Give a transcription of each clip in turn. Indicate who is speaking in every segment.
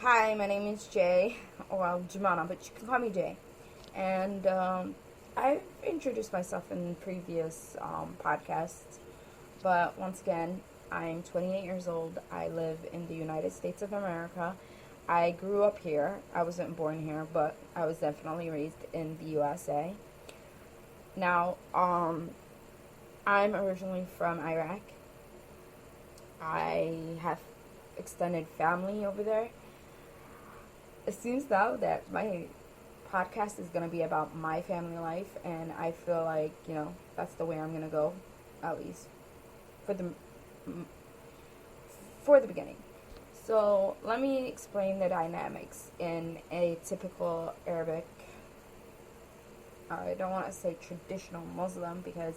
Speaker 1: Hi, my name is Jay. Well, Jemana, but you can call me Jay. And I've introduced myself in previous podcasts, but once again, I'm 28 years old. I live in the United States of America. I grew up here. I wasn't born here, but I was definitely raised in the USA. Now, I'm originally from Iraq. I have extended family over there. It seems though that my podcast is going to be about my family life, and I feel like, that's the way I'm going to go, at least for the beginning. So let me explain the dynamics in a typical Arabic, I don't want to say traditional Muslim, because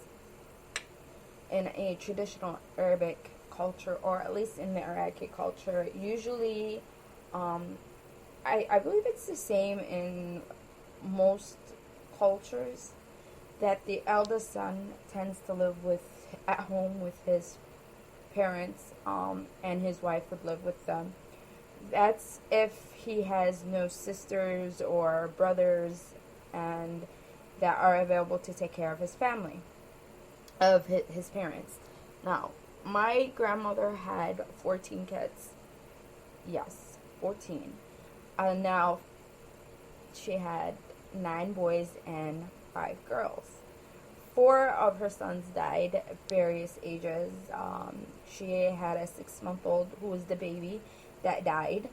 Speaker 1: in a traditional Arabic culture, or at least in the Iraqi culture, usually I believe it's the same in most cultures, that the eldest son tends to live at home with his parents, and his wife would live with them. That's if he has no sisters or brothers and that are available to take care of his family, of his parents. Now, my grandmother had 14 kids. Yes, 14. Now, she had 9 boys and 5 girls. 4 of her sons died at various ages. She had a 6-month-old who was the baby that died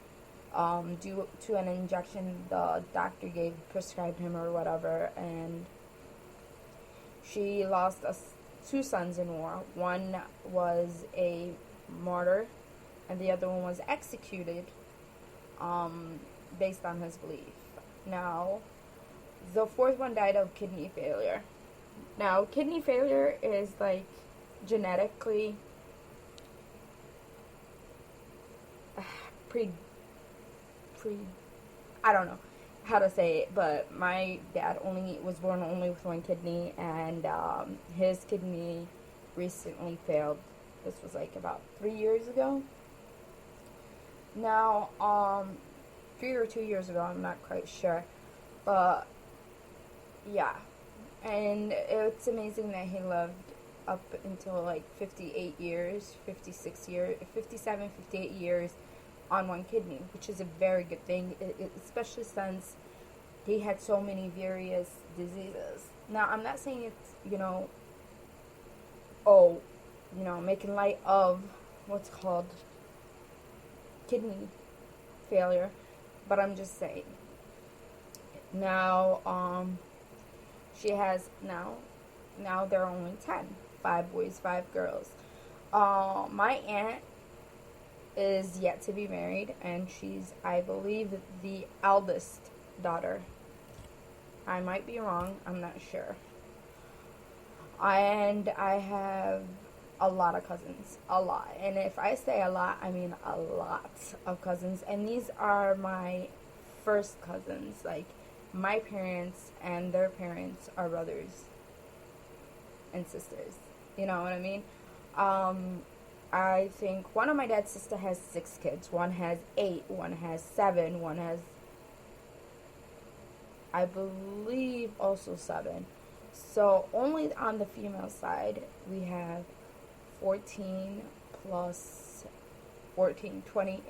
Speaker 1: due to an injection the doctor prescribed him or whatever, and she lost 2 sons in war. One was a martyr, and the other one was executed based on his belief. Now, the 4th one died of kidney failure. Now, kidney failure is like genetically I don't know how to say it, but my dad was born only with 1 kidney, and his kidney recently failed. This was like about 3 years ago. Now, 3 or 2 years ago, I'm not quite sure, but yeah, and it's amazing that he lived up until like 58 years, 56 years, 57, 58 years on 1 kidney, which is a very good thing, especially since he had so many various diseases. Now, I'm not saying it's, making light of what's called kidney failure, but I'm just saying. Now, she has, now there are only 10, 5 boys, 5 girls. My aunt is yet to be married, and she's, I believe, the eldest daughter. I might be wrong, I'm not sure. And I have a lot of cousins, a lot. And if I say a lot, I mean a lot of cousins. And these are my first cousins. Like, my parents and their parents are brothers and sisters. You know what I mean? I think one of my dad's sister has 6 kids. One has 8. One has 7. One has, I believe, also 7. So only on the female side we have 14 plus 14, 20,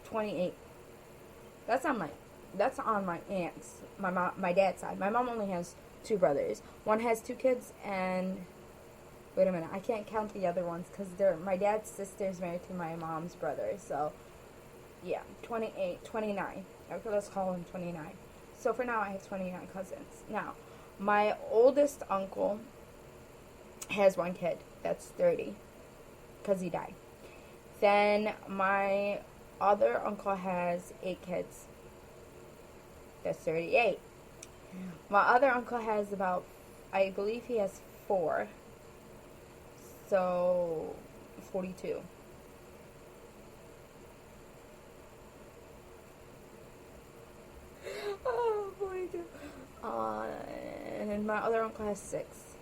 Speaker 1: 28. That's on my aunt's, my dad's side. My mom only has 2 brothers. One has 2 kids, and wait a minute, I can't count the other ones because my dad's sister is married to my mom's brother. So, yeah, 28, 29. Okay, let's call him 29. So for now, I have 29 cousins. Now, my oldest uncle has 1 kid. That's 30 because he died. Then my other uncle has 8 kids. That's 38. My other uncle has I believe he has 4. So, 42. Oh, 42. And my other uncle has 6.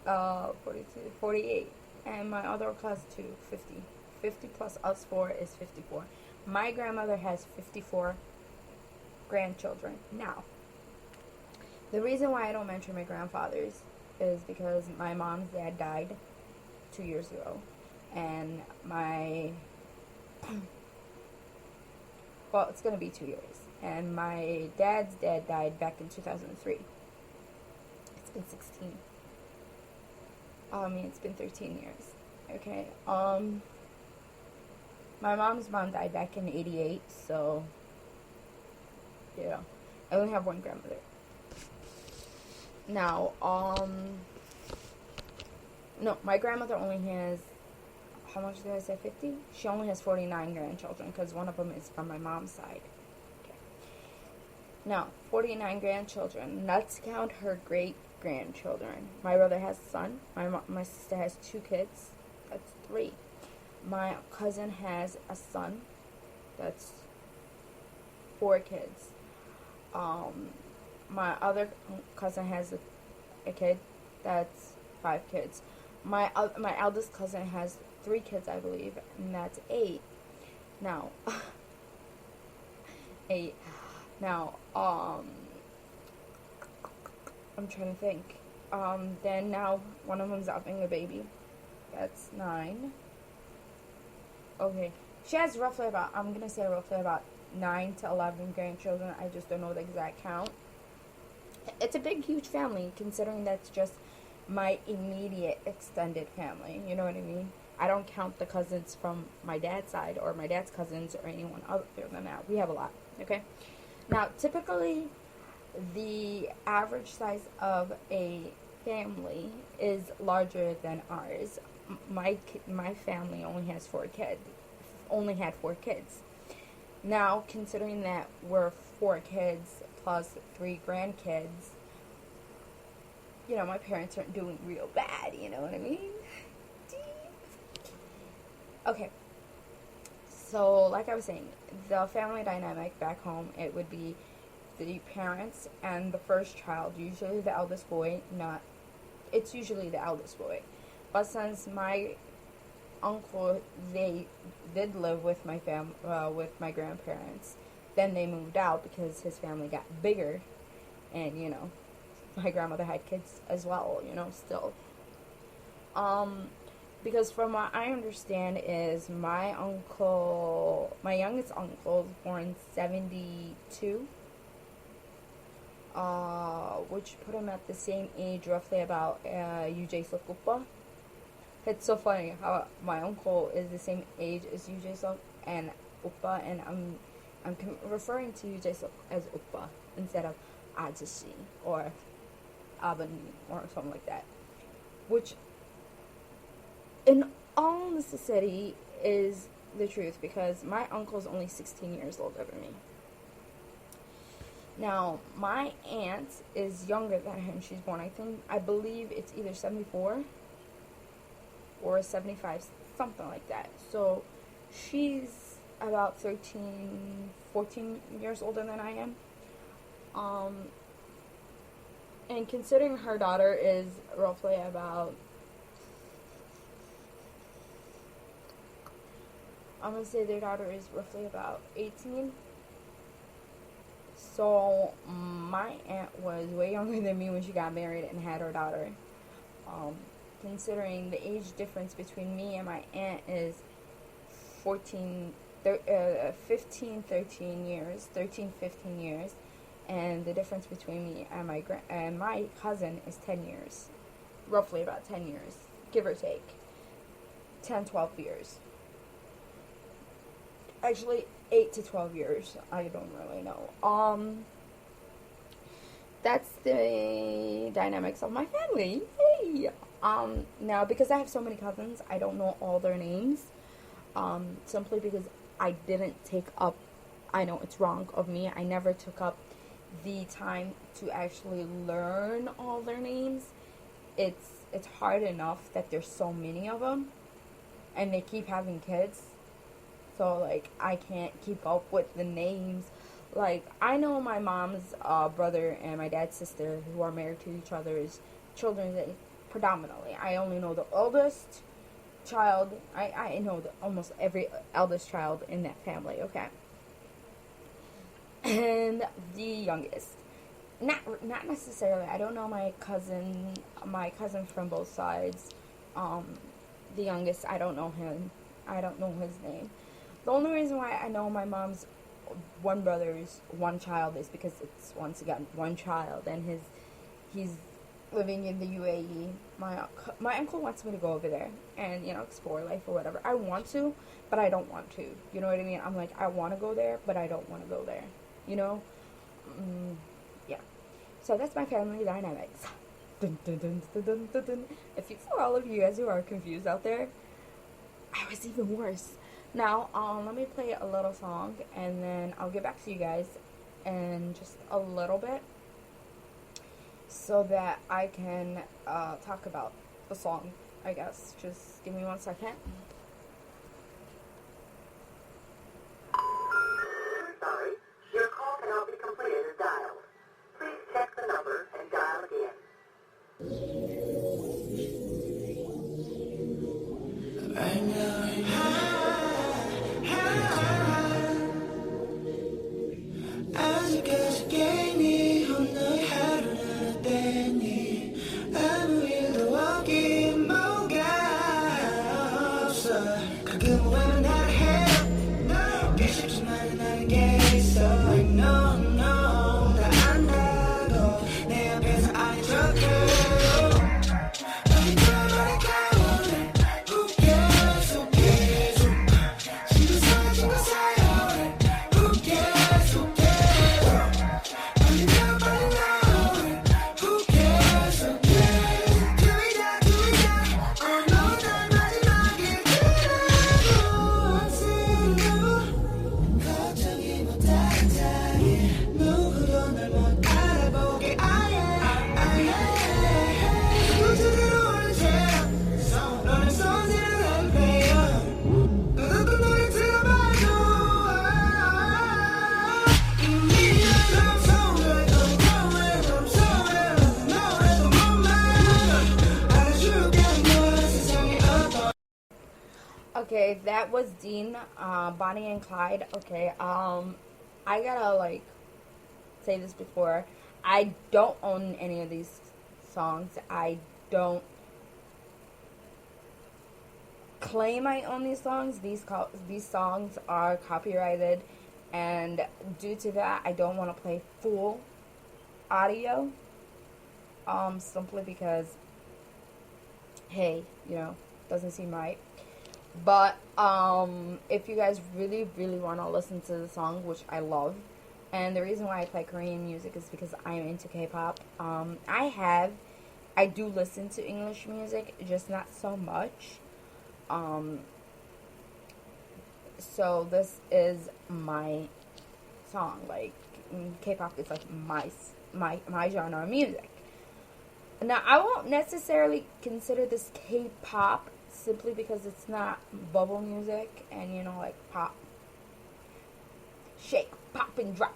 Speaker 1: 42, 48. And my other uncle has 2, 50. 50 plus us 4 is 54. My grandmother has 54 grandchildren. Now, the reason why I don't mention my grandfathers is because my mom's dad died 2 years ago. And well, it's going to be 2 years. And my dad's dad died back in 2003. It's been 16. It's been 13 years. Okay. My mom's mom died back in 88, so, I only have one grandmother. Now, no, my grandmother only has, how much did I say, 50? She only has 49 grandchildren, because one of them is from my mom's side. Okay. Now, 49 grandchildren. Let's count her great-grandchildren. My brother has a son. My sister has 2 kids. That's 3. My cousin has a son. That's 4 kids. My other cousin has a kid. That's 5 kids. My eldest cousin has 3 kids, I believe, and that's 8. Now, 8. Now, I'm trying to think. Then now one of them's having a baby. That's 9. Okay, she has roughly about, I'm gonna say roughly about 9 to 11 grandchildren. I just don't know the exact count. It's a big, huge family, considering that's just my immediate extended family. You know what I mean? I don't count the cousins from my dad's side or my dad's cousins or anyone other than that. We have a lot. Okay. Now, typically, the average size of a family is larger than ours. My family only has 4 kids. Only had 4 kids. Now, considering that we're 4 kids plus 3 grandkids, my parents aren't doing real bad. You know what I mean? Okay. So, like I was saying, the family dynamic back home, it would be the parents and the first child, usually the eldest boy. It's usually the eldest boy. But since my uncle, they did live with my with my grandparents, then they moved out because his family got bigger, and my grandmother had kids as well. Still. Because from what I understand is my youngest uncle was born 72, which put him at the same age, roughly about UJ Sokupa. It's so funny how my uncle is the same age as UJ Sok and Uppa, and I'm referring to UJ Sok as Uppa instead of Ajashi or Abani or something like that, which in all necessity is the truth, because my uncle's only 16 years older than me. Now, my aunt is younger than him. She's born, I believe it's either 74 or 75, something like that. So, she's about 13, 14 years older than I am. And considering her daughter is roughly about, I'm going to say their daughter is roughly about 18. So, my aunt was way younger than me when she got married and had her daughter. Considering the age difference between me and my aunt is 15 years. And the difference between me and my cousin is 10 years. Roughly about 10 years, give or take. 10, 12 years. Actually, 8 to 12 years. I don't really know. That's the dynamics of my family. Hey! Now, because I have so many cousins, I don't know all their names. Simply because I didn't take up, I know it's wrong of me, I never took up the time to actually learn all their names. It's hard enough that there's so many of them, and they keep having kids. So, like, I can't keep up with the names. Like, I know my mom's brother and my dad's sister who are married to each other's children predominantly. I only know the oldest child. I know almost every eldest child in that family, okay? And the youngest. Not necessarily. I don't know my cousin from both sides. The youngest, I don't know him. I don't know his name. The only reason why I know my mom's one brother's one child is because it's, once again, one child, and he's living in the UAE. My uncle wants me to go over there and, you know, explore life or whatever. I want to, but I don't want to. You know what I mean? I'm like, I want to go there, but I don't want to go there. You know? Yeah. So that's my family dynamics. Dun, dun, dun, dun, dun, dun, dun. If you, for all of you guys who are confused out there, I was even worse. Now, let me play a little song, and then I'll get back to you guys in just a little bit, so that I can talk about the song, I guess. Just give me 1 second.
Speaker 2: Sorry, your call cannot be completed as dialed. Please check the number and dial again.
Speaker 3: 아직까지 게임이 오늘 하루는 어땠니 아무 일도 없긴 뭐가 없어 가끔 오해만 나를 해 꽤 쉽지만은 않은 게 있어 I know no 다 안다고 내 앞에서 아니 좋게 어디 들어버릴까 오늘 Who cares who cares 친구 사이 친구 사이 오늘 Who cares who cares 빨리 나 빨리 나 오늘 Who cares who cares Do it all 너무 날 마지막에 그러고 없으려고 걱정이 못하는 사이 누구도 날 못 알아보게 아예 그대로 오는 채 너는 손질을 한 player 어떤 노래 들어봐도 이미 I'm 너에도 못 말아 알아줄게 너 세상에 어떤
Speaker 1: Okay, that was Dean, Bonnie and Clyde. Okay, I gotta, like, say this before. I don't own any of these songs. I don't claim I own these songs. These songs are copyrighted, and due to that, I don't want to play full audio. Simply because, hey, you know, doesn't seem right. But if you guys really, really want to listen to the song, which I love, and the reason why I play Korean music is because I am into K-pop. I do listen to English music, just not so much. So this is my song. Like, K-pop is like my genre of music. Now, I won't necessarily consider this K-pop simply because it's not bubble music and, you know, like pop. Shake, pop, and drop.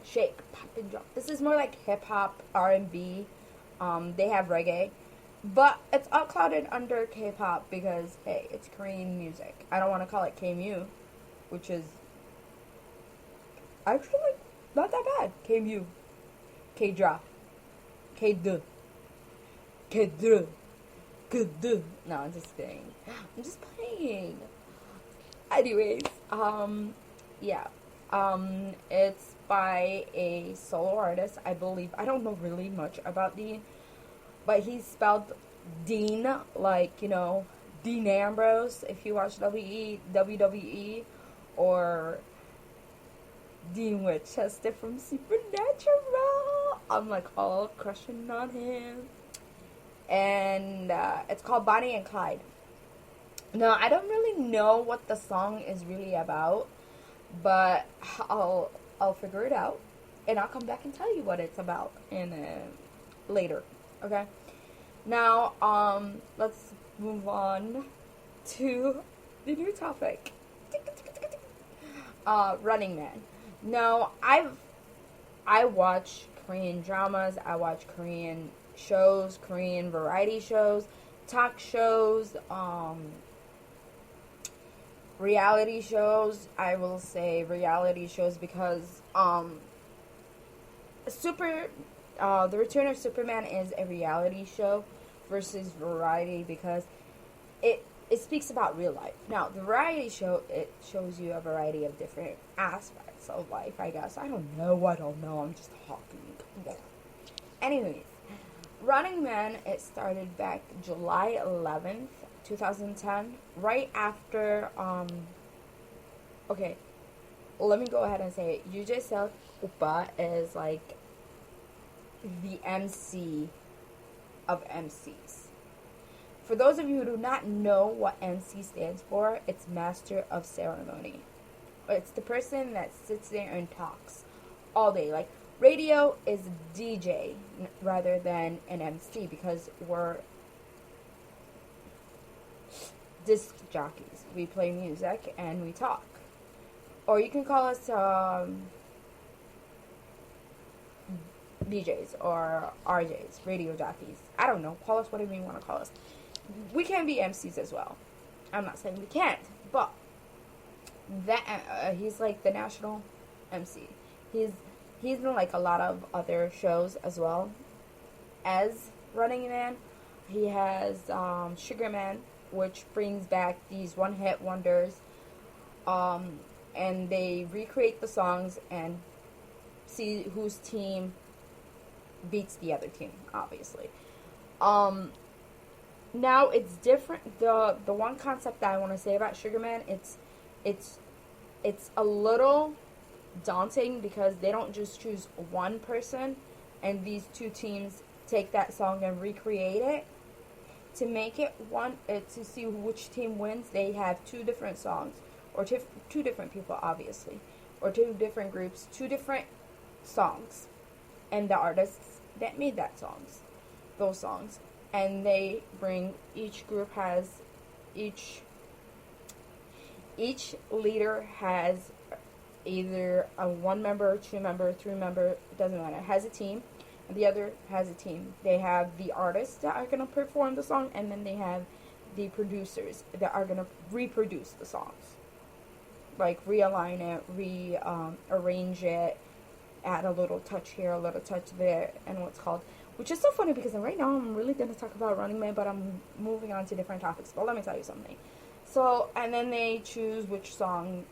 Speaker 1: Shake, pop, and drop. This is more like hip-hop, R&B. They have reggae. But it's all clouded under K-pop because, hey, it's Korean music. I don't want to call it K-mu, which is actually not that bad. K-mu, K-drop, K-duh, K-duh, K-duh. No, I'm just kidding. I'm just playing. Anyways, yeah. It's by a solo artist, I believe. I don't know really much about Dean, but he's spelled Dean, like, you know, Dean Ambrose, if you watch WWE, or Dean Winchester from Supernatural. I'm like all crushing on him. And it's called Bonnie and Clyde. Now, I don't really know what the song is really about, but I'll figure it out, and I'll come back and tell you what it's about in later. Okay. Now, let's move on to the new topic. Running Man. Now, I watch Korean dramas. I watch Korean shows, Korean variety shows, talk shows, reality shows, I will say reality shows because Super The Return of Superman is a reality show versus variety because it speaks about real life. Now, the variety show, it shows you a variety of different aspects of life, I guess. I don't know, I'm just talking. Anyways, Running Man, it started back July 11th, 2010, right after, okay, let me go ahead and say it. Yujay Kupa is like the MC of MCs. For those of you who do not know what MC stands for, it's Master of Ceremony. It's the person that sits there and talks all day. Like, radio is DJ rather than an MC because we're disc jockeys. We play music and we talk. Or you can call us DJs or RJs, radio jockeys. I don't know. Call us whatever you want to call us. We can be MCs as well. I'm not saying we can't, but that he's like the national MC. He's in like a lot of other shows as well as Running Man. He has Sugar Man, which brings back these one-hit wonders, and they recreate the songs and see whose team beats the other team, obviously. Now it's different. The one concept that I want to say about Sugar Man, it's a little daunting because they don't just choose one person and these two teams take that song and recreate it. To make it one, to see which team wins, they have two different songs, or two different people, obviously, or two different groups, two different songs, and the artists that made those songs, and they bring, each group has, each leader has either a 1 member, 2 member, 3 member, it doesn't matter, has a team, and the other has a team. They have the artists that are going to perform the song, and then they have the producers that are going to reproduce the songs. Like, realign it, arrange it, add a little touch here, a little touch there, and what's called. Which is so funny because right now I'm really going to talk about Running Man, but I'm moving on to different topics. But let me tell you something. So, and then they choose which song,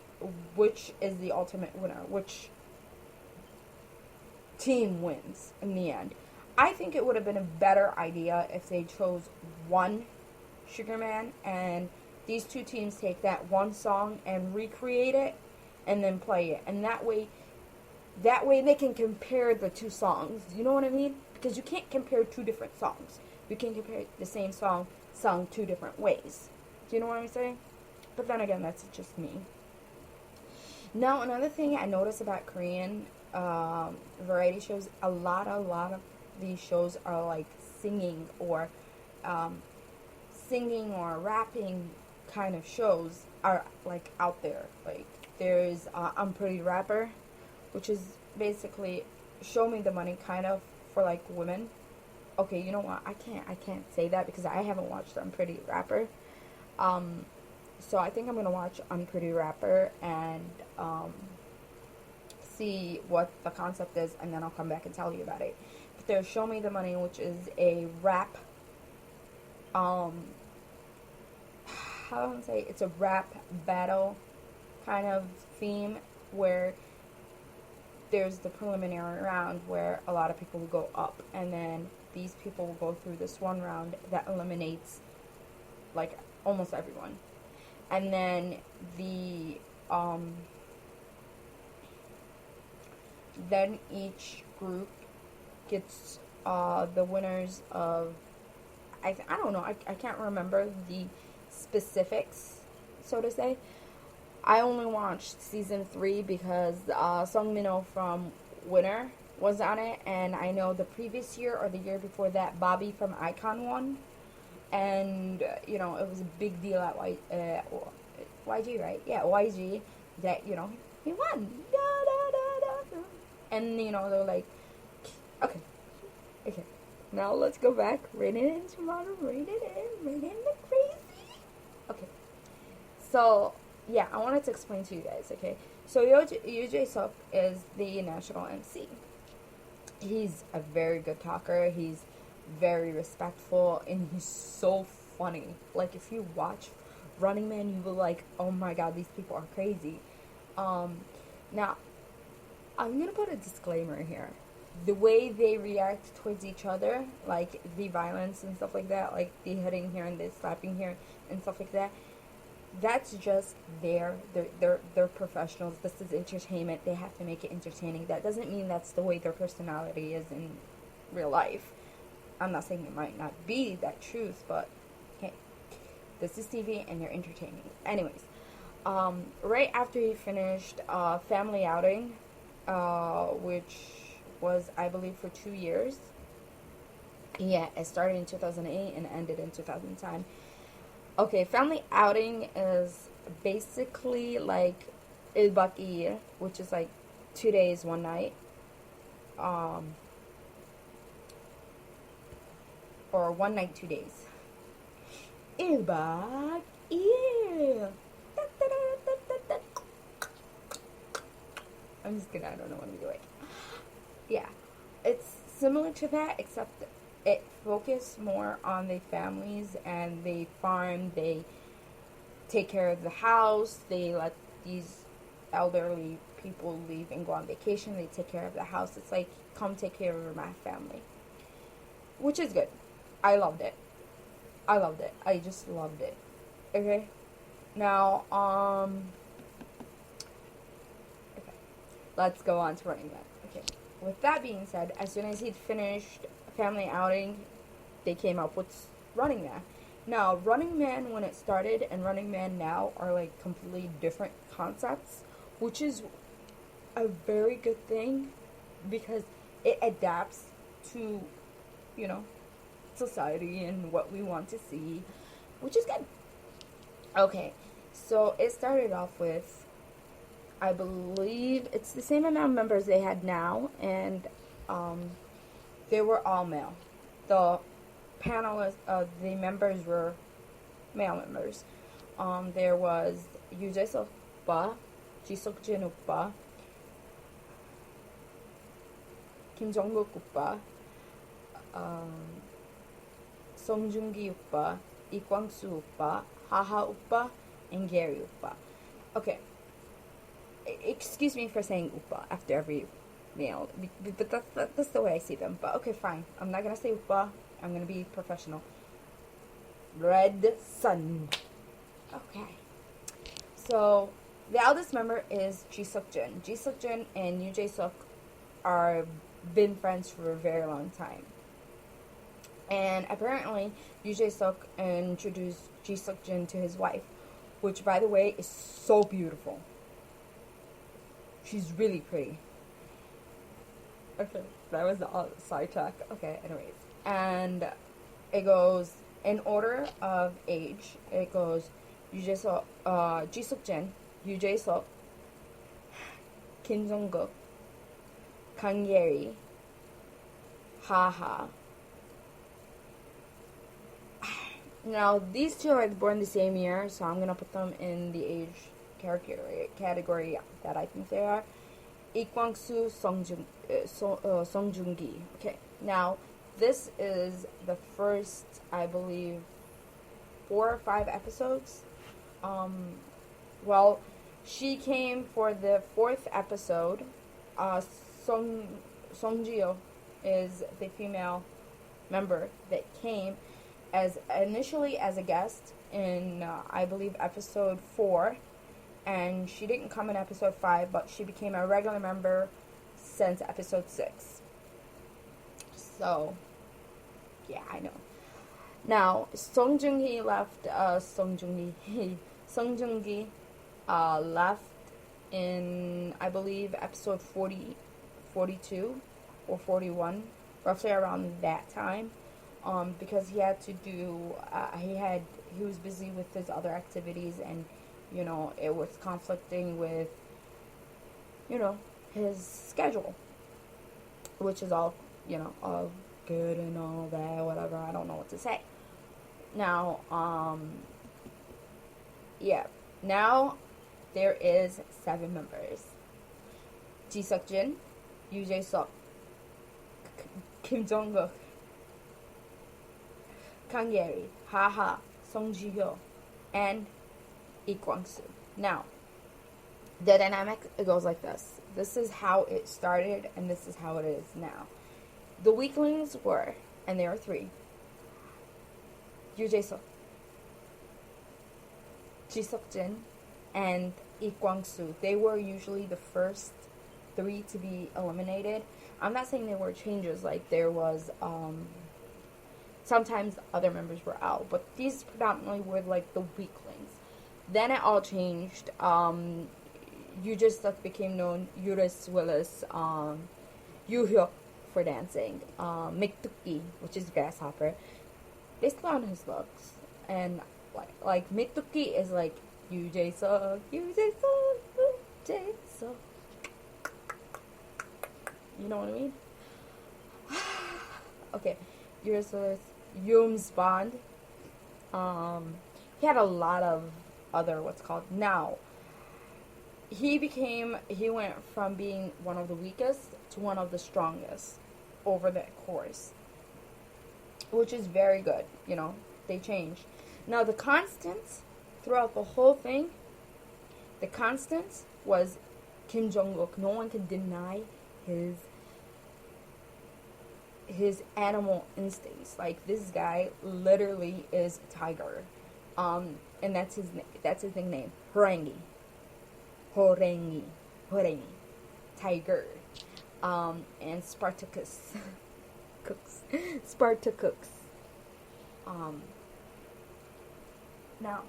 Speaker 1: which is the ultimate winner, which team wins in the end. I think it would have been a better idea if they chose one Sugar Man and these two teams take that one song and recreate it and then play it. And that way they can compare the two songs. You know what I mean? Because you can't compare two different songs. You can compare the same song sung two different ways. Do you know what I'm saying? But then again, that's just me. Now, another thing I notice about Korean variety shows, a lot of these shows are like singing or rapping kind of shows are like out there. Like, there's I'm Pretty Rapper, which is basically Show Me the Money kind of for like women. Okay, you know what? I can't say that because I haven't watched I'm Pretty Rapper. So I think I'm gonna watch I'm Pretty Rapper and see what the concept is, and then I'll come back and tell you about it. But there's Show Me the Money, which is a rap. How do I say? It's a rap battle kind of theme where there's the preliminary round where a lot of people will go up, and then these people will go through this one round that eliminates like almost everyone, and then then each group gets the winners of I don't know, I can't remember the specifics, so to say. I only watched season 3 because Sung Minho from Winner was on it, and I know the previous year or the year before that, Bobby from Icon won, and you know, it was a big deal at YG, right? Yeah, YG, that, you know, he won, and you know, they're like, okay, now let's go back, rein it in, Shimano, rein it in the crazy. Okay, so yeah, I wanted to explain to you guys, okay? So Yoo Suk is the national MC. He's a very good talker. He's very respectful, and he's so funny. Like, if you watch Running Man, you will like, oh my god, these people are crazy. Now, I'm gonna put a disclaimer here. The way they react towards each other, like the violence and stuff like that, like the hitting here and the slapping here and stuff like that, that's just they're professionals. This is entertainment. They have to make it entertaining. That doesn't mean that's the way their personality is in real life. I'm not saying it might not be that truth, but hey, this is TV and you're entertaining. Anyways, right after he finished Family Outing, which was, I believe, for 2 years. Yeah, it started in 2008 and ended in 2010. Okay, Family Outing is basically like Il Baki, which is like 2 days, 1 night. Or 1 night, 2 days. Il Baki. I'm just kidding, I don't know what I'm doing. Yeah, it's similar to that, except it focused more on the families, and they farm, they take care of the house, they let these elderly people leave and go on vacation, they take care of the house. It's like, come take care of my family, which is good. I loved it. I just loved it. Okay, now okay, let's go on to Running Man. Okay, with that being said, as soon as he'd finished Family Outing, they came up with Running Man. Now, Running Man when it started and Running Man now are like completely different concepts, which is a very good thing because it adapts to, you know, society and what we want to see, which is good. Okay, so it started off with, I believe it's the same amount of members they had now, and they were all male. The panelists, the members were male members. There was Yoo Jae-suk oppa, Ji Suk-jin oppa, Kim Jong-guk oppa, Song Joong-gi oppa, Lee Kwang-soo oppa, Haha oppa, and Gary oppa. Okay, excuse me for saying oppa after every male, but that's the way I see them. But okay, fine. I'm not gonna say oppa. I'm gonna be professional. Red Sun. Okay. So the eldest member is Ji Suk-jin. Ji Suk-jin and Yoo Jae-suk are been friends for a very long time. And apparently, Yoo Jae-suk introduced Ji Suk-jin to his wife, which, by the way, is so beautiful. She's really pretty. Okay, that was the sidetrack. Okay, anyways. And it goes in order of age. It goes Yoo Jae-suk, Ji Suk-jin, Yoo Jae-suk, Kim Jong-guk, Kang Ye-ri, Haha. Now, these two are born the same year, so I'm gonna put them in the age category that I think they are. Lee Kwang-soo, Song Joong-gi. Okay, now this is the first, I believe, 4 or 5 episodes. Well, she came for the 4th episode. Song Ji-yo is the female member that came as initially as a guest in I believe episode 4, and she didn't come in episode 5, but she became a regular member since episode 6. So yeah, I know. Now Song Joong-gi left. Song Joong-gi left in, I believe, episode 40, 42 or 41, roughly around that time. Because he had to do, he was busy with his other activities, and, you know, it was conflicting with, you know, his schedule, which is all, you know, all good and all that, whatever, I don't know what to say. Now, yeah, now there is 7 members. Ji Seok-jin, Yoo Jae-suk, Kim Jong-kook, Kang Ye-ri, Ha, Song Ji-hyo, and Lee Kwang-soo. Now, the dynamic, it goes like this. This is how it started, and this is how it is now. The weaklings were, and there are 3, Yoo Jae-suk, Ji Seok-jin, and Lee Kwang-soo. They were usually the first 3 to be eliminated. I'm not saying there were changes, like there was, sometimes other members were out, but these predominantly were like the weaklings. Then it all changed. Yoo Jae-suk became known, Yuris Willis, Yoo Hyuk for dancing, Miktuki, which is grasshopper, based on his looks. And like Miktuki is like Yoo Jae-suk, Yoo Jae-suk, Yoo Jae-suk. You know what I mean? Okay, Yuris Willis, Yoon's Bond. He had a lot of other now. He went from being one of the weakest to one of the strongest over the course, which is very good. You know, they changed. Now the constants throughout the whole thing, the constants was Kim Jong-kook. No one can deny his animal instincts. Like, this guy literally is a tiger, and that's his nickname, Horengi, tiger, and Spartacus, Spartacus. Now,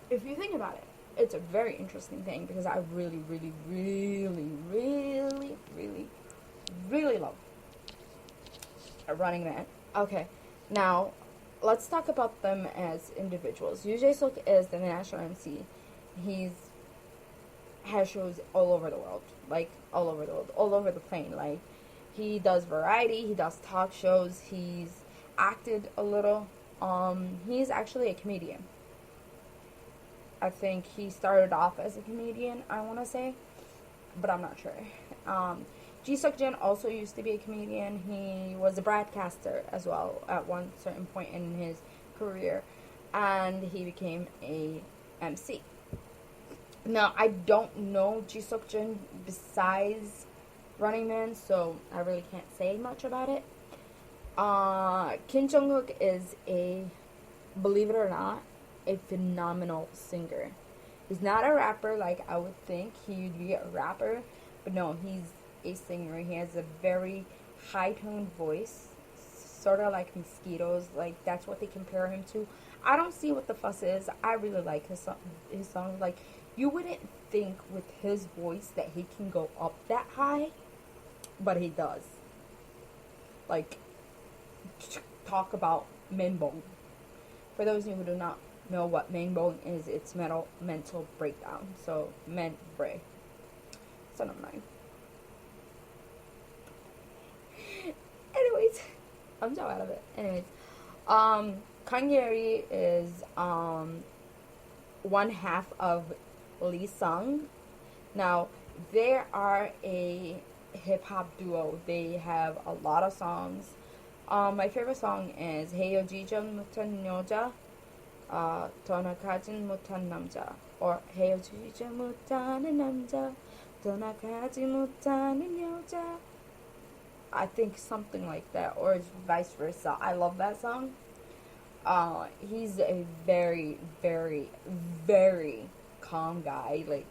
Speaker 1: if you think about it, it's a very interesting thing, because I really, really, really, really, really, really love Running Man. Okay, now let's talk about them as individuals. Yoo Jae-suk is the national MC. He has shows all over the world, like all over the plane. Like, he does variety, he does talk shows, he's acted a little. He's actually a comedian. I think he started off as a comedian, I want to say, but I'm not sure. Ji Seok-jin also used to be a comedian. He was a broadcaster as well at one certain point in his career, and he became a MC. Now, I don't know Ji Seok-jin besides Running Man, so I really can't say much about it. Kim Jong-kook is believe it or not, a phenomenal singer. He's not a rapper like I would think he'd be a rapper, but no, he's a singer. He has a very high-toned voice, sort of like Mosquitoes. Like, that's what they compare him to. I don't see what the fuss is. I really like his songs. Like, you wouldn't think with his voice that he can go up that high, but he does. Like, talk about menbong. For those of you who do not know what menbong is, it's mental breakdown. So, men bray. So, never mind. Anyways, I'm so out of it. Anyways, Kang Ye-ri is one half of Lee Sung. Now, they are a hip-hop duo. They have a lot of songs. My favorite song is 헤어지지 못한 여자, 떠나가지 못한 남자, or 헤어지지 못하는 남자, 떠나가지 못하는 여자. I think something like that, or it's vice versa. I love that song. He's a very, very, very calm guy. Like,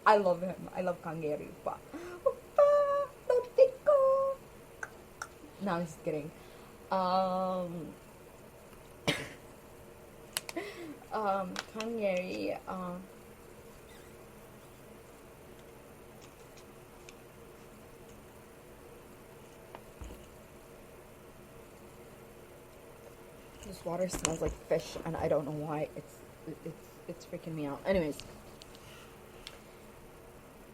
Speaker 1: I love him. I love Kang Ye-ri. No, I'm just kidding. Kang Ye-ri, this water smells like fish, and I don't know why. It's freaking me out. Anyways,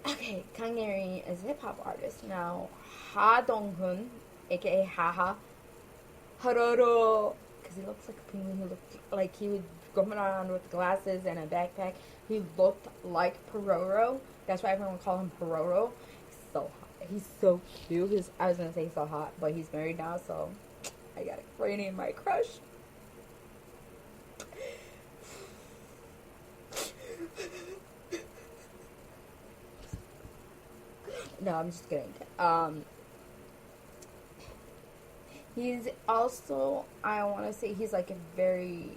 Speaker 1: okay, Kang Ye-ri is a hip hop artist. Now, Ha Dong-hun, aka Haha, Haroro, because he looks like a penguin. He looked like he was going around with glasses and a backpack. He looked like Pororo. That's why everyone call him Pororo. He's so cute. I was gonna say so hot, but he's married now, so I gotta rename my crush. No, I'm just kidding. He's also, I want to say, he's like a very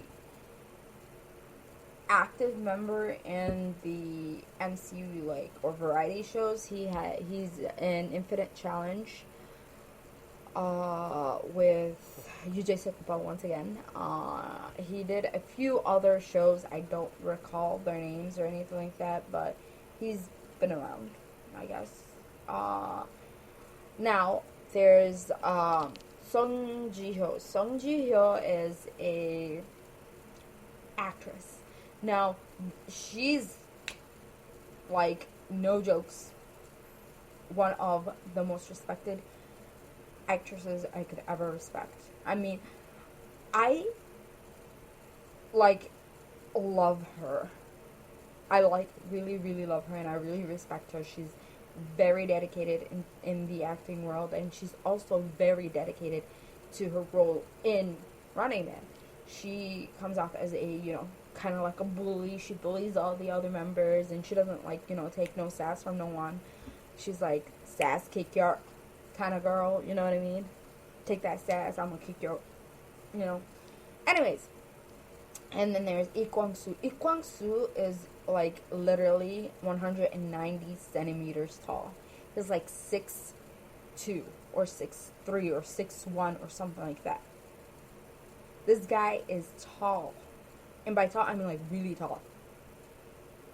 Speaker 1: active member in the MCU, like, or variety shows. He's in Infinite Challenge with UJ Sakupa once again. He did a few other shows. I don't recall their names or anything like that, but he's been around, I guess. Now there's Song Ji-hyo. Song Ji-hyo is a actress. Now she's, like, no jokes, one of the most respected actresses I could ever respect. I mean, I like love her. I like really love her, and I really respect her. She's very dedicated in the acting world, and she's also very dedicated to her role in Running Man. She comes off as a, you know, kind of like a bully. She bullies all the other members, and she doesn't, like, you know, take no sass from no one. She's like, sass kick your kind of girl, you know what I mean? Take that sass, I'm gonna kick your, you know. Anyways, and then there's Lee Kwang-soo. Lee Kwang-soo is, like, literally 190 centimeters tall. He's like 6'2", or 6'3", or 6'1", or something like that. This guy is tall. And by tall, I mean, like, really tall.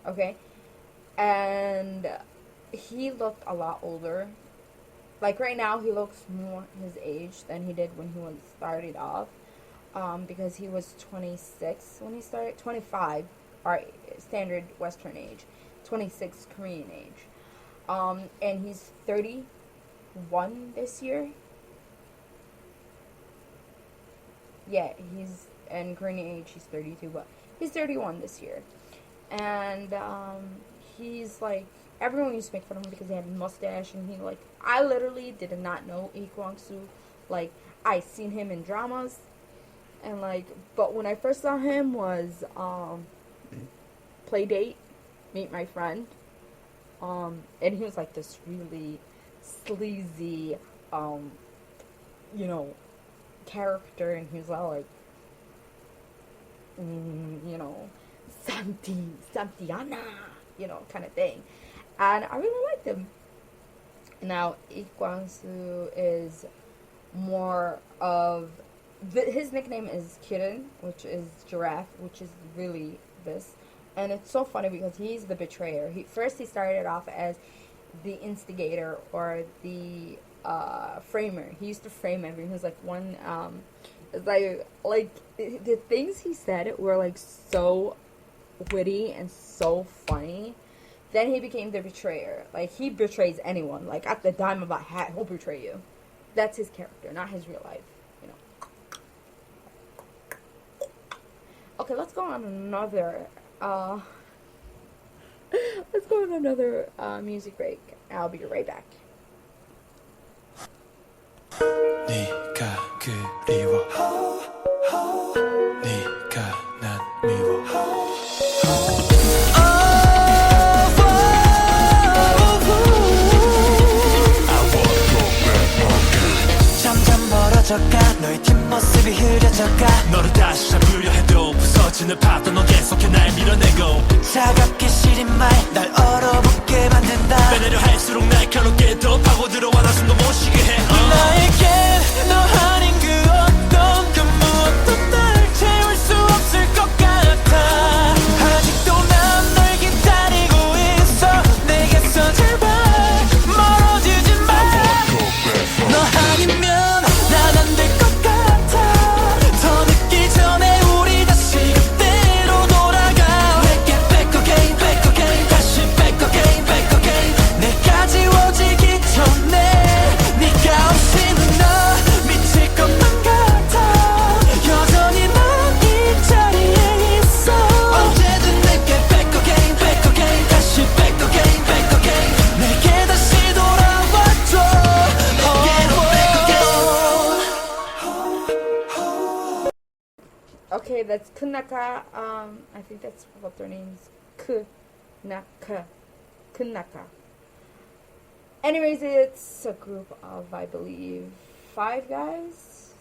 Speaker 1: Okay? And he looked a lot older. Like, right now, he looks more his age than he did when he was started off. Because he was 26 when he started. 25, our standard Western age. 26 Korean age. And he's 31 this year. Yeah, he's in Korean age, he's 32, but he's 31 this year. And he's like, everyone used to make fun of him because he had a mustache, and he, like, I literally did not know Lee Kwang-soo. Like, I seen him in dramas, and, like, but when I first saw him was Playdate, Meet My Friend, and he was like this really sleazy, you know, character, and he was all like, you know, Santiana, you know, kind of thing. And I really liked him. Now, Lee Kwang-soo is more of, his nickname is Kirin, which is giraffe, which is really this. And it's so funny because he's the betrayer. He started off as the instigator, or the framer. He used to frame everything. He was like one, it's like the things he said were like so witty and so funny. Then he became the betrayer. Like, he betrays anyone. Like, at the dime of a hat, he'll betray you. That's his character, not his real life, you know. Okay, let's go on another music break. I'll be right back.
Speaker 3: 네가 그리워 네가 난 미워 점점 멀어져가 너의 뒷모습이 흐려져가 너를 다시 잡으려 해도 부서지는 파도 넌 계속해 날 밀어내고 차갑게 시린 말 날 얼어붙게 만든다 빼내려 할수록 날카롭게 더 파고들어와 나 숨도 못 쉬게 해 나에겐 너 아닌 그 어떤 그 무엇도 날 채울 수 없을 것 같아 아직도 난 널 기다리고 있어 내게서 제발 멀어지지 마 너 아니면 난 안 될 것 같아 더 늦기 전에 우리 다시 그때로 돌아가 Back again, back again
Speaker 1: that's Kunaka. I think that's what their name's. Kunaka. Kunaka. Anyways, it's a group of, I believe, 5 guys.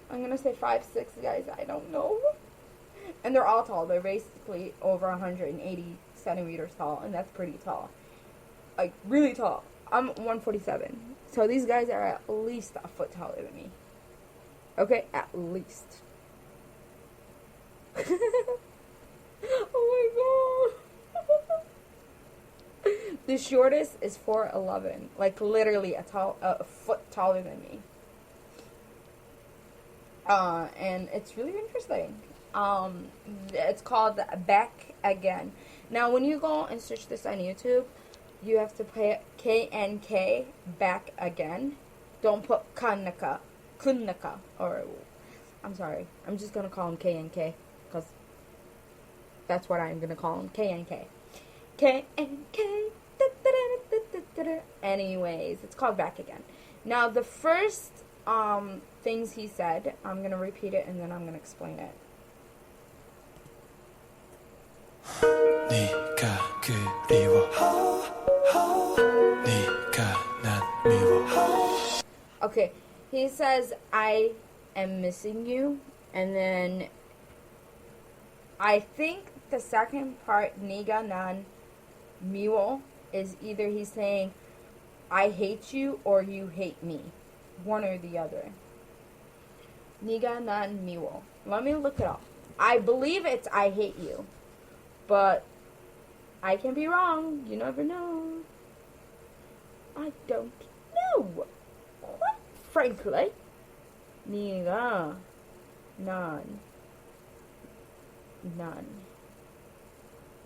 Speaker 1: I'm gonna say 5, 6 guys. I don't know. And they're all tall. They're basically over 180 centimeters tall, and that's pretty tall. Like, really tall. I'm 147. So these guys are at least a foot taller than me. Okay? At least. Oh my god. The shortest is 4'11". Like, literally a foot taller than me. And it's really interesting. It's called Back Again. Now, when you go and search this on YouTube, you have to put KNK, Back Again. Don't put Kunaka, or, I'm sorry, I'm just going to call him KNK, because that's what I'm going to call him, KNK. KNK, anyways, it's called Back Again. Now, the first, things he said, I'm going to repeat it, and then I'm going to explain it.
Speaker 3: 네가 그리워 네가 난 미워.
Speaker 1: Okay, he says, I am missing you, and then I think the second part, 네가 난 미워, is either he's saying, I hate you, or you hate me. One or the other. 네가 난 미워. Let me look it up. I believe it's I hate you. But I can be wrong. You never know. I don't know. Quite frankly. 네가 난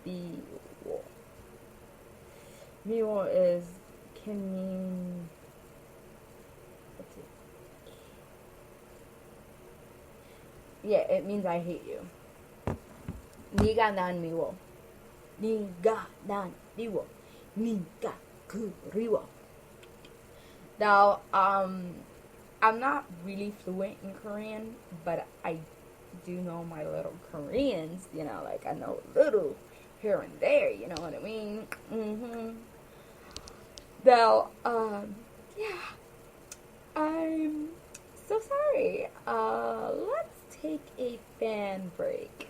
Speaker 1: 미워. 미워 is can mean. Let's see. Yeah, it means I hate you. 네가 난 미워. 네가 난 미워. 네가 그리워. Now, I'm not really fluent in Korean, but I do know my little Koreans, you know, like I know a little here and there, you know what I mean? Now, yeah, I'm so sorry. Let's take a fan break.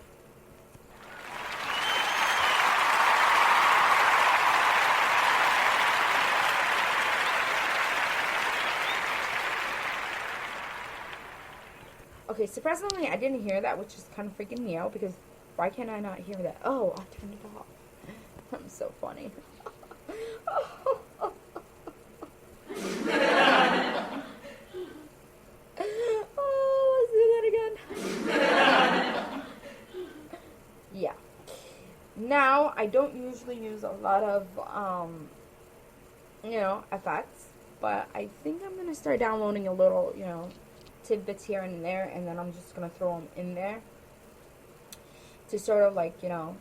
Speaker 1: Okay, surprisingly, I didn't hear that, which is kind of freaking me out, because why can't I not hear that? Oh, I turned it off. I'm so funny. Oh, let's do that again. Yeah. Now, I don't usually use a lot of, effects, but I think I'm going to start downloading a little, tidbits here and there, and then I'm just gonna throw them in there to sort of like, ooh,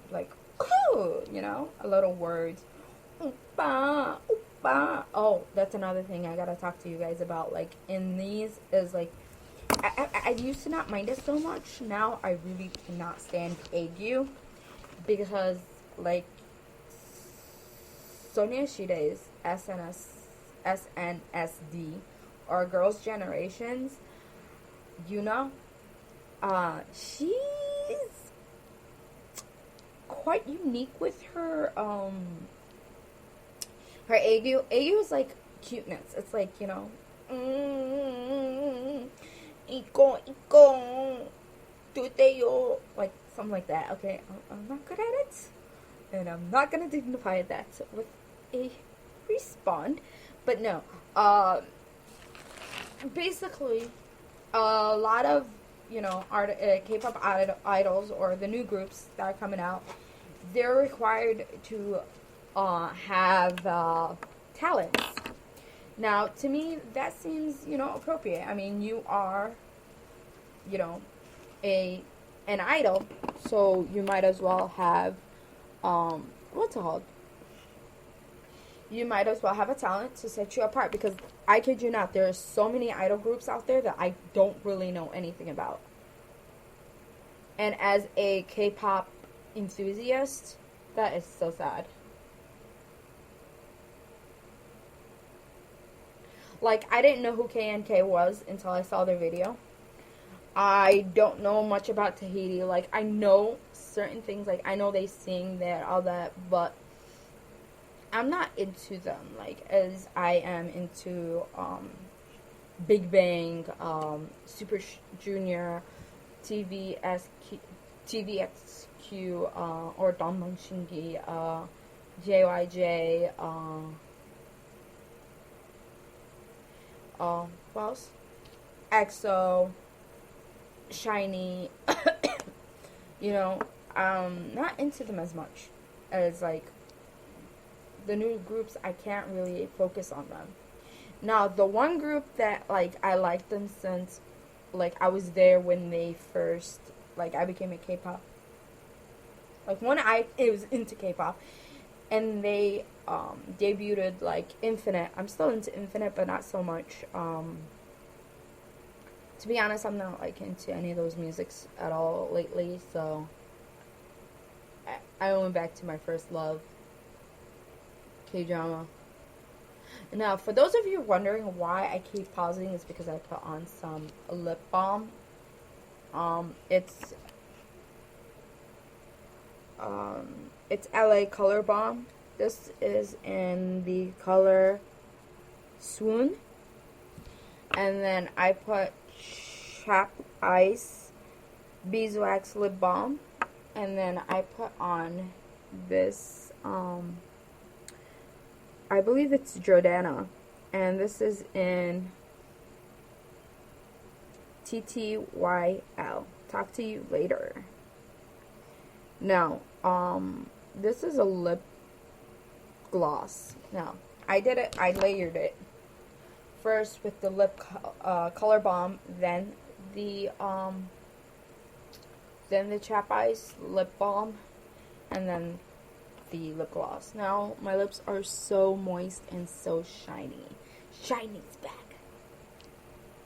Speaker 1: a little words. Oopa, oopa. Oh, that's another thing I gotta talk to you guys about. Like, in these is like, I used to not mind it so much. Now I really cannot stand ague, because like Sonia Shide's SNSD or Girls' Generations, she's quite unique with her ague. Ague is like cuteness. It's like, iko, tuteo, like something like that. Okay, I'm not good at it, and I'm not gonna dignify that with a respond, but no, basically, a lot of, K-pop idols, or the new groups that are coming out, they're required to have talents. Now, to me, that seems, appropriate. I mean, you are, an idol, so you might as well have, what's it called? You might as well have a talent to set you apart, because I kid you not, there are so many idol groups out there that I don't really know anything about. And as a K-pop enthusiast, that is so sad. Like, I didn't know who KNK was until I saw their video. I don't know much about Tahiti. Like, I know certain things. Like, I know they sing there, all that, but I'm not into them, like, as I am into, Big Bang, Super Junior, TVXQ, or Donbon Shingi, JYJ, what else? EXO, Shiny. You know, not into them as much as, like, the new groups. I can't really focus on them. Now, the one group that, like, I liked them since, like, I was there when they first, like, I became a K-pop. Like, when it was into K-pop, and they, debuted, like, Infinite. I'm still into Infinite, but not so much. To be honest, I'm not, like, into any of those musics at all lately, so I went back to my first love, K-drama. Now, for those of you wondering why I keep pausing, is because I put on some lip balm. It's LA Color Balm. This is in the color Swoon. And then I put Chap Ice Beeswax Lip Balm. And then I put on this, I believe it's Jordana. And this is in TTYL. Talk to you later. Now, this is a lip gloss. Now, I layered it first with the lip color balm, then the Chap Ice lip balm, and then the lip gloss. Now, my lips are so moist and so shiny. Shiny's back.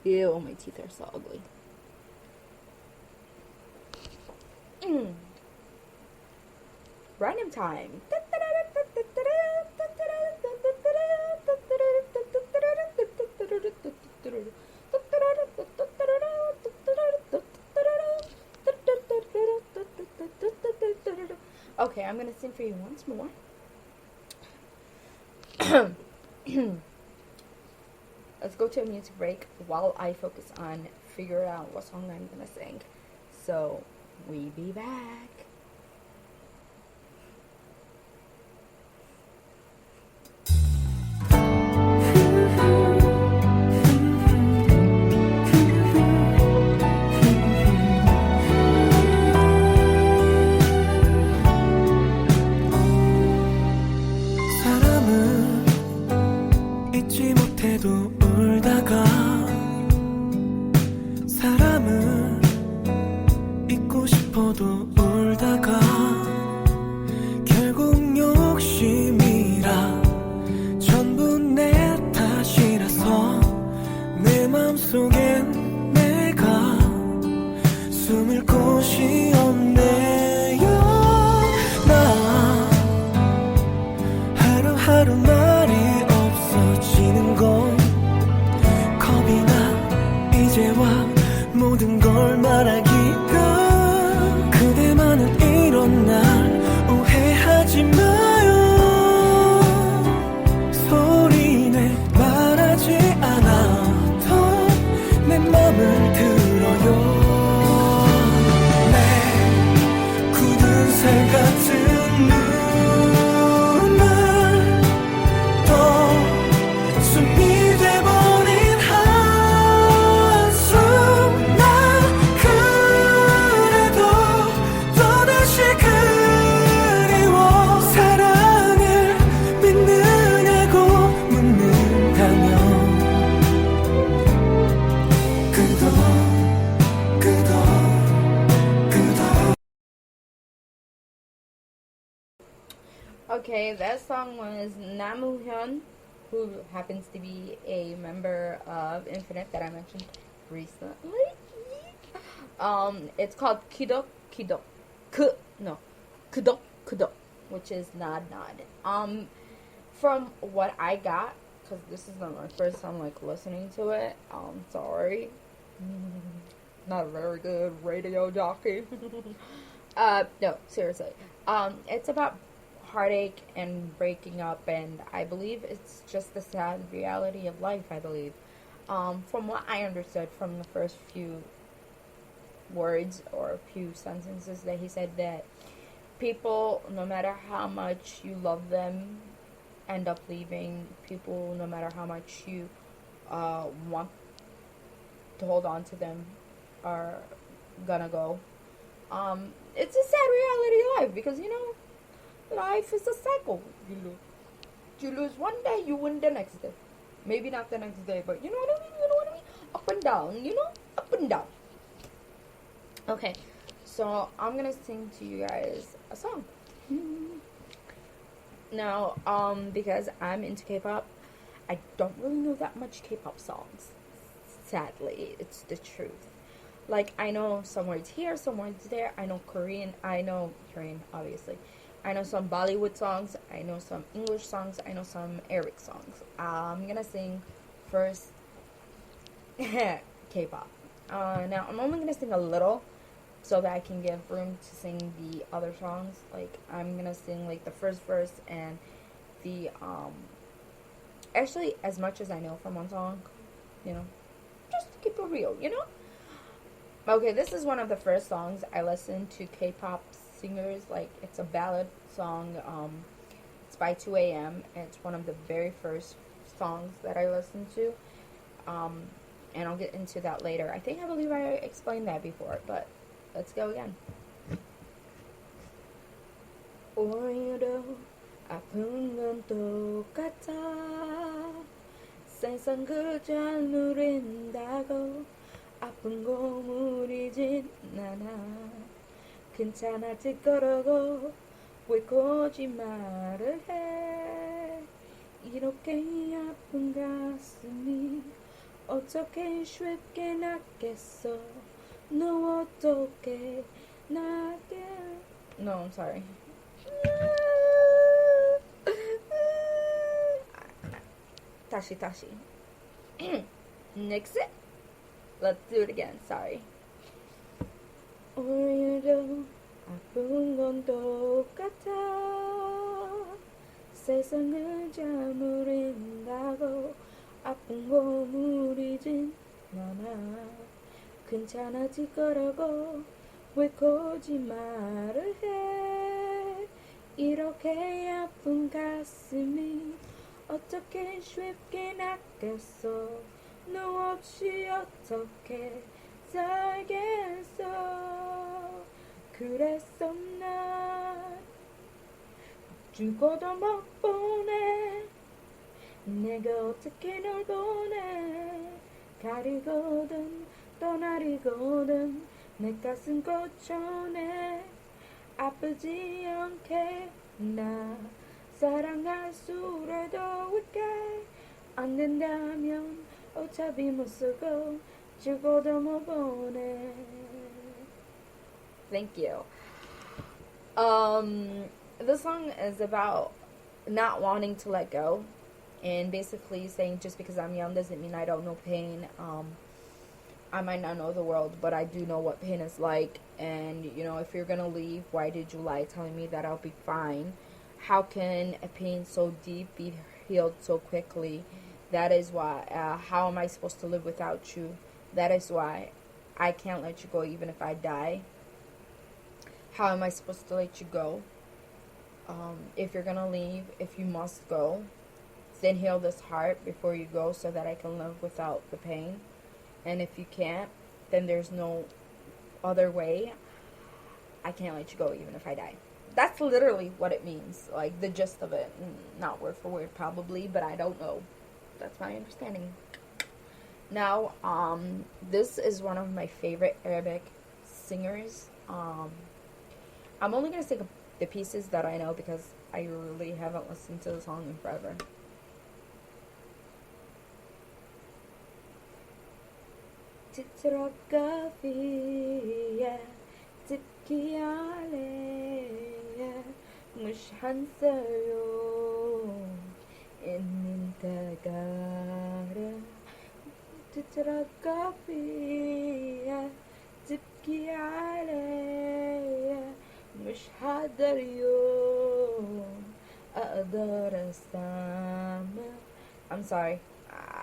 Speaker 1: Ew, my teeth are so ugly. Random time. Okay, I'm gonna sing for you once more. Let's go to a music break while I focus on figure out what song I'm gonna sing. So, we be back.
Speaker 3: 사람은 잊지 못해도 울다가 사람은 잊고 싶어도 울다가 결국 욕심이라 전부 내 탓이라서 내 맘속엔 내가 숨을 곳이 없네요. 나 하루하루 말이 없어지는 건 겁이 나. 이제와 모든 걸 말하기가. 그대만은 이런 날 오해하지 마요. 소리내 말하지 않아도 내 맘을 들어요. 내 굳은 살 같은 눈물 또 숨이 돼버린 한숨. 나 그래도 또다시 그리워. 사랑을 믿느냐고 묻는다면 그도
Speaker 1: Okay, that song was Namu Hyun, who happens to be a member of Infinite that I mentioned recently. It's called kidok, k no, kudok kudok, which is nod nod. From what I got, because this is not my first time like listening to it. Sorry, not a very good radio jockey. No, seriously. It's about heartache and breaking up, and I believe it's just the sad reality of life. I believe, from what I understood from the first few words or a few sentences that he said, that people, no matter how much you love them, end up leaving. People, no matter how much you want to hold on to them, are gonna go. It's a sad reality of life, because life is a cycle. You lose one day, you win the next day. Maybe not the next day, but you know what I mean. You know what I mean. Up and down. Up and down. Okay, so I'm gonna sing to you guys a song. Now, because I'm into K-pop, I don't really know that much K-pop songs. Sadly, it's the truth. Like, I know some words here, some words there. I know Korean, obviously. I know some Bollywood songs. I know some English songs. I know some Arabic songs. I'm gonna sing first K-pop. Now, I'm only gonna sing a little, so that I can give room to sing the other songs. Like, I'm gonna sing like the first verse and the actually, as much as I know from one song, just to keep it real, Okay, this is one of the first songs I listened to K-pop singers. Like, it's a ballad song. It's by 2 a.m. It's one of the very first songs that I listened to. And I'll get into that later. I believe I explained that before, but let's go again. 오늘도 아픈 건 똑같아. 세상 그저 누린다고 아픈 고무리진 않아. 괜찮아질 거라고 왜 거짓말을 해. 이렇게 아픈 가슴이 어떻게 쉽게 낫겠어. 너 어떻게 나게. No, I'm sorry. 다시. Nix it. Let's do it again. Sorry. 오늘도 아픈 건 똑같아. 세상을 자무린다고 아픈 고무리진 않아. 괜찮아질 거라고 왜 거짓말을 해. 이렇게 아픈 가슴이 어떻게 쉽게 낫겠어. 너 없이 어떻게 살겠어. 그래서 난 죽어도 못 보내. 내가 어떻게 널 보내. 가리거든 떠나리거든 내 가슴 고쳐내. 아프지 않게 나 사랑할 수라도 있게. 안 된다면 어차피 못 쓰고 죽어도 못 보내. Thank you. This song is about not wanting to let go, and basically saying just because I'm young doesn't mean I don't know pain. I might not know the world, but I do know what pain is like. And if you're gonna leave, why did you lie, telling me that I'll be fine? How can a pain so deep be healed so quickly? That is why. How am I supposed to live without you? That is why I can't let you go even if I die. How am I supposed to let you go? If you're gonna leave, if you must go, then heal this heart before you go so that I can live without the pain. And if you can't, then there's no other way. I can't let you go even if I die. That's literally what it means. Like, the gist of it. Not word for word probably, but I don't know. That's my understanding. Now, this is one of my favorite Arabic singers. I'm only going to sing the pieces that I know because I really haven't listened to the song in forever. تترقى فيا تبكي عليا مش هنسى يوم إن انت جارح تترجى فيا تبكي عليا مش هقدر يوم أقدر أسامح. I'm sorry,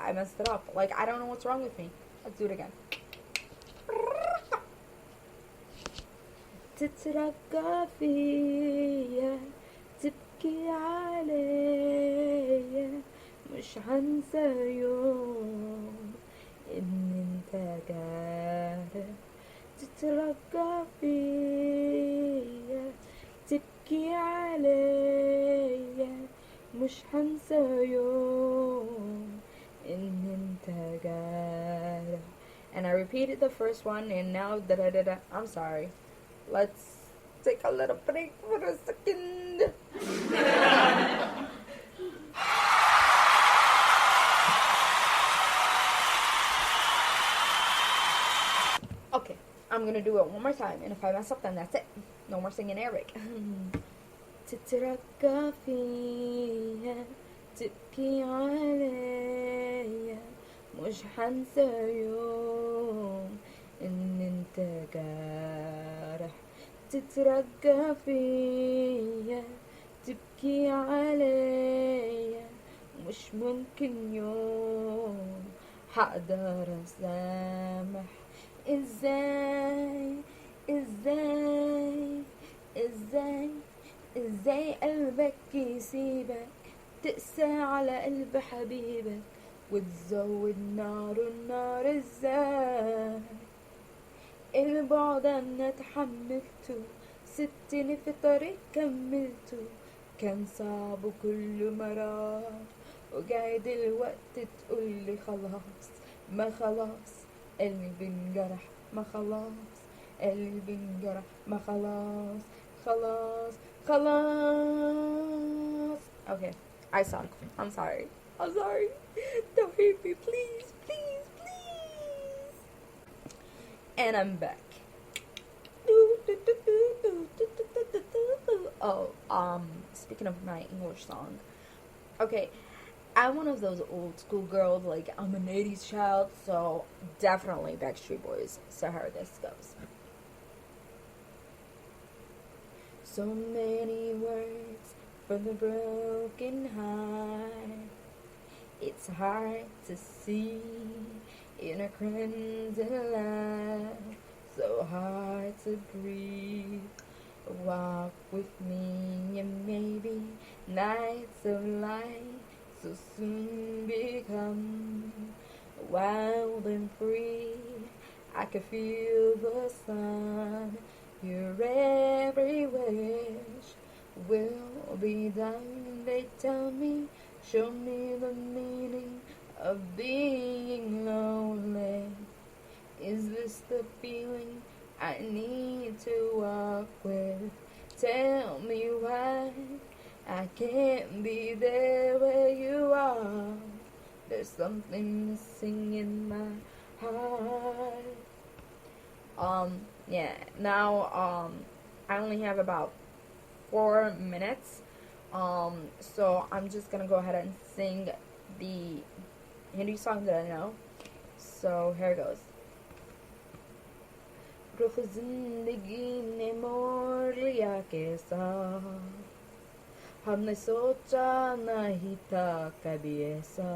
Speaker 1: I messed it up. Like, I don't know what's wrong with me. Let's do it again. تترجى فيا تبكي عليا مش هنسى يوم إن انت جارح تترجى فيا تبكي عليا مش هنسى يوم إن انت جارح. And I repeated the first one and now da-da-da-da. I'm sorry. Let's take a little break for a second. Okay, I'm gonna do it one more time, and if I mess up, then that's it. No more singing Arabic. تتركى فيا تبكي عليا مش هنسى يوم إن انت جارح تترجى فيا تبكي عليا مش ممكن يوم هقدر أسامح. ازاي ازاي ازاي ازاي قلبك يسيبك تقسى على قلب حبيبك وتزود نار النار. ازاي البعد انا اتحملته سبتني في طريق كملته كان صعب وكل مرار وجاي دلوقتي تقولي خلاص ما خلاص قلبي انجرح ما خلاص قلبي انجرح ما خلاص خلاص خلاص. Okay, I suck. I'm sorry. I'm sorry. Don't hate me, please, please, please. And I'm back. Oh, speaking of my English song. Okay, I'm one of those old school girls, like I'm an 80s child, so definitely Backstreet Boys. So here this goes. So many words for the broken heart. It's hard to see in a crimson light. So hard to breathe. Walk with me and maybe nights of light so soon become wild and free. I can feel the sun. Your every wish will be done. They tell me, show me the meaning of being lonely. Is this the feeling I need to walk with? Tell me why I can't be there where you are. There's something missing in my heart. Yeah, now, I only have about 4 minutes, so I'm just gonna go ahead and sing the Hindi song that I know. So, here it goes. रुख जिंदगी ने मोड़ लिया कैसा हमने सोचा नहीं था कभी ऐसा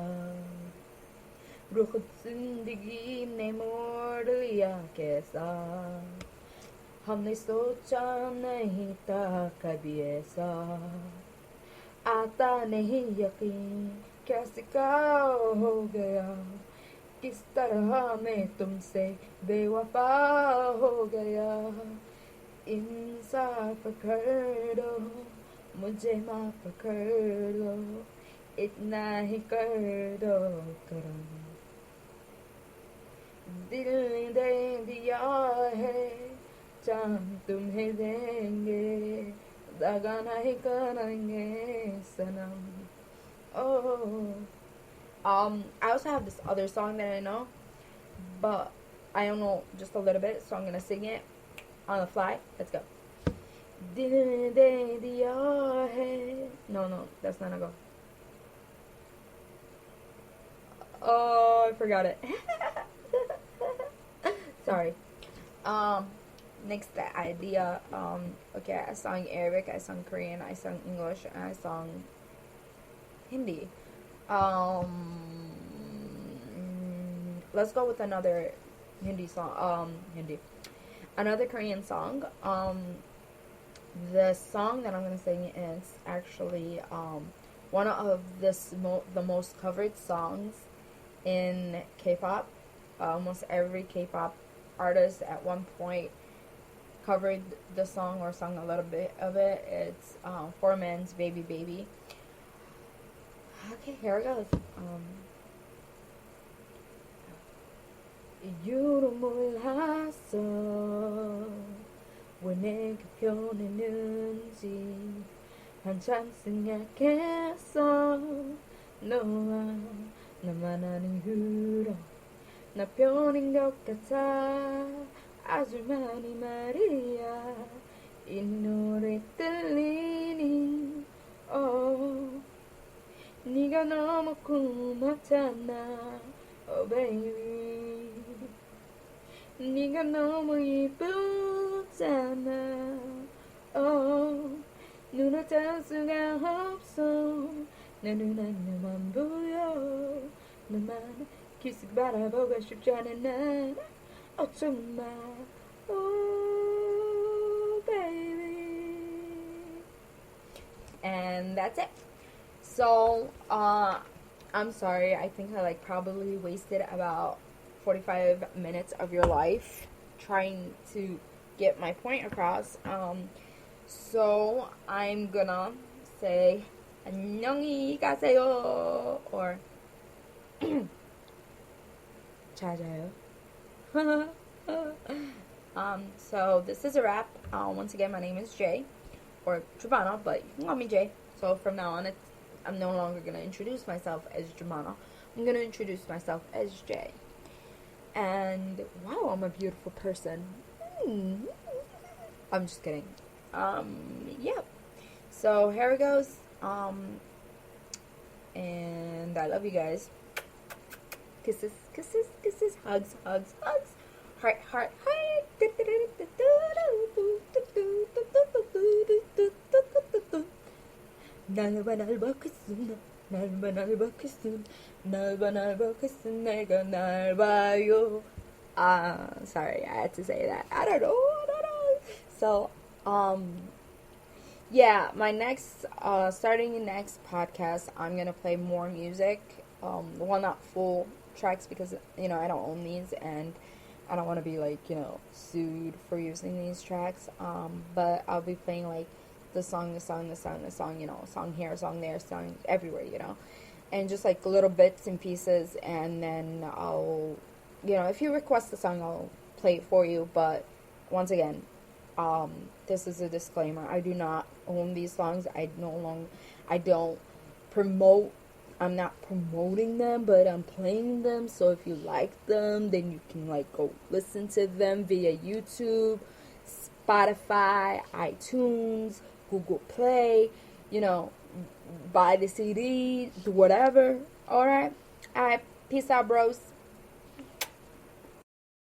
Speaker 1: रुख जिंदगी ने मोड़ लिया कैसा हमने सोचा नहीं था कभी ऐसा आता नहीं यकीन कैसे का हो गया किस तरह मैं तुमसे बेवफा हो गया इंसाफ कर दो मुझे माफ कर दो इतना ही कर दो करम दिल दे दिया है चांद तुम्हें देंगे दगा नहीं करेंगे सनम. Oh, I also have this other song that I know, but I don't know just a little bit, so I'm gonna sing it. on the fly. Let's go. No, that's not a go. Oh, I forgot it. Sorry. Next idea. Okay, I sung Arabic, I sung Korean, I sung English, and I sung Hindi. Let's go with another Hindi song. Another Korean song. The song that I'm gonna sing is actually one of the most covered songs in K-pop. Almost every K-pop artist at one point covered the song or sung a little bit of it. It's Four Men's Baby Baby. Okay, here it goes. 이유로 몰랐어 왜 내가 변했는지 한참 생각했어 너와 나만 아는 이유로 나 변인 것 같아 아주 많이 말이야 이 노래 들리니 네가 너무 고맙잖아 oh baby 네가 너무 이쁘잖아 눈을 뗄 수가 없어 내 눈안에만 보여 너만 계속 바라보고 싶잖아 난 정말 oh baby and that's it. So I'm sorry, I think I probably wasted about 45 minutes of your life trying to get my point across. So I'm gonna say 안녕히 가세요 or 잘 자요. So this is a wrap. Once again, my name is Jay or Giovanna, but you can call me Jay. So from now on, I'm no longer gonna introduce myself as Giovanna. I'm gonna introduce myself as Jay. And wow, I'm a beautiful person. I'm just kidding. Yeah. So here it goes. And I love you guys. Kisses, kisses, kisses, hugs, hugs, hugs. Heart, heart, heart. 날 봐, 날 봐, 키스. 날 봐, 날 봐, 키스. 날 봐, 날 봐, 키스. 내가 날 봐요. Sorry, I had to say that. I don't know. So, yeah, my next, starting the next podcast, I'm gonna play more music. Well, not full tracks because, I don't own these and I don't want to be, sued for using these tracks. But I'll be playing, the song, song here, song there, song everywhere, and just little bits and pieces, and then I'll, if you request the song, I'll play it for you. But once again, this is a disclaimer. I do not own these songs. I'm not promoting them, but I'm playing them. So if you like them, then you can go listen to them via YouTube, Spotify, iTunes, Google Play, buy the CD, whatever. Alright? Alright, peace out, bros.